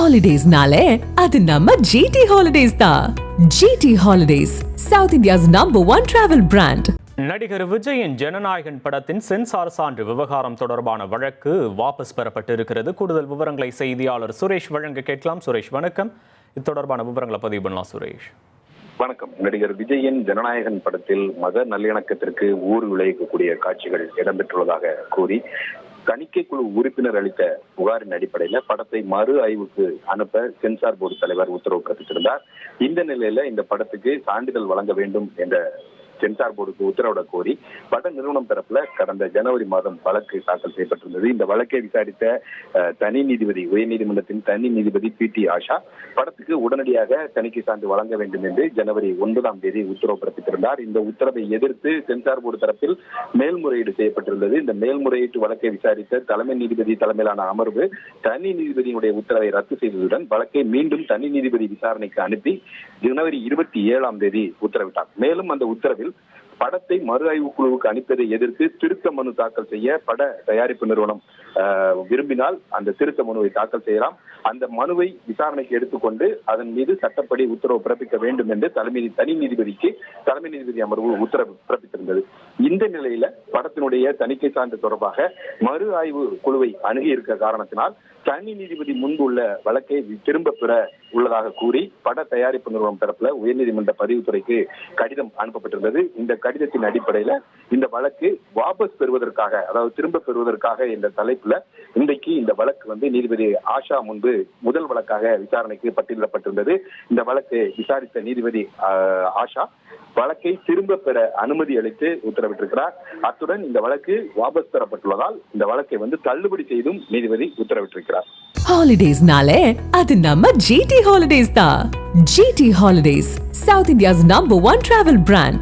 Holidays-nale, அது நம்ம GT Holidays தான். GT Holidays, South India's #1 travel brand. நடிகர் விஜயின் ஜனநாயகன் படத்தின் சென்சார் சான்று விவகாரம் தொடர்பான வழக்கு வாபஸ் பெறப்பட்டிருக்கிறது. கூடுதல் விவரங்களை செய்தியாளர் சுரேஷ் வழங்க கேட்கலாம். சுரேஷ் வணக்கம். இது தொடர்பான விவரங்களை பதிவு பண்ணலாம். சுரேஷ் வணக்கம். நடிகர் விஜயின் ஜனநாயகன் படத்தில் மத நல்லிணக்கத்திற்கு ஊர் விளைவிக்கக்கூடிய காட்சிகள் இடம்பெற்றுள்ளதாக கூறி தணிக்கை குழு உறுப்பினர் அளித்த புகாரின் அடிப்படையில் படத்தை மறு ஆய்வுக்கு அனுப்ப சென்சார் போர்டு தலைவர் உத்தரவு பிறப்பித்திருந்தார். இந்த நிலையில இந்த படத்துக்கு சான்றிதழ் வழங்க வேண்டும் என்ற சென்சார் போர்டுக்கு உத்தரவிட கோரி பட நிறுவனம் தரப்புல கடந்த ஜனவரி மாதம் வழக்கு தாக்கல் செய்யப்பட்டிருந்தது. இந்த வழக்கை விசாரித்த தனி நீதிபதி, உயர்நீதிமன்றத்தின் தனி நீதிபதி PT ஆஷா படத்துக்கு உடனடியாக தணிக்கை சான்று வழங்க வேண்டும் என்று ஜனவரி 9 உத்தரவு பிறப்பித்திருந்தார். இந்த உத்தரவை எதிர்த்து சென்சார் போர்டு தரப்பில் மேல்முறையீடு செய்யப்பட்டிருந்தது. இந்த மேல்முறையீட்டு வழக்கை விசாரித்த தலைமை நீதிபதி தலைமையிலான அமர்வு தனி நீதிபதியினுடைய உத்தரவை ரத்து செய்ததுடன் வழக்கை மீண்டும் தனி நீதிபதி விசாரணைக்கு அனுப்பி ஜனவரி 27 உத்தரவிட்டார். மேலும் அந்த உத்தரவில் படத்தை மறு ஆய்வு குழுவுக்கு அனுப்பியதை எதிர்த்து திருத்த மனு தாக்கல் செய்ய பட தயாரிப்பு நிறுவனம் விரும்பினால் அந்த திருத்த மனுவை தாக்கல் செய்யலாம். அந்த மனுவை விசாரணைக்கு எடுத்துக்கொண்டு அதன் மீது சட்டப்படி உத்தரவு பிறப்பிக்க வேண்டும் என்று தனி நீதிபதி அமர்வு உத்தரவு பிறப்பித்திருந்தது. இந்த நிலையில படத்தினுடைய தணிக்கை சான்று தொடர்பாக மறு ஆய்வு குழுவை அணுகி இருக்க காரணத்தினால் தனி நீதிபதி முன்பு உள்ள வழக்கை திரும்ப பெற உள்ளதாக கூறி பட தயாரிப்பு நிறுவனம் தரப்புல உயர்நீதிமன்ற பதிவுத்துறைக்கு கடிதம் அனுப்பப்பட்டிருந்தது. இந்த கடிதத்தின் அடிப்படையில இந்த வழக்கு வாபஸ் பெறுவதற்காக, அதாவது திரும்ப பெறுவதற்காக என்ற தலைப்புல இன்றைக்கு இந்த வழக்கு நீதிபதி ஆஷா முன்பு முதல் வழக்காக விசாரணைக்கு பட்டியலிடப்பட்டிருந்தது. இந்த வழக்கை விசாரித்த நீதிபதி ஆஷா வழக்கை திரும்ப பெற அனுமதி அளித்து உத்தரவிட்டிருக்கிறார். அத்துடன் இந்த வழக்கு வாபஸ் பெறப்பட்டுள்ளதால் இந்த வழக்கை தள்ளுபடி செய்தும் நீதிபதி உத்தரவிட்டிருக்கிறார். Holidays-nale, அது நம்ம GT Holidays தான். GT Holidays, South India's #1 travel brand.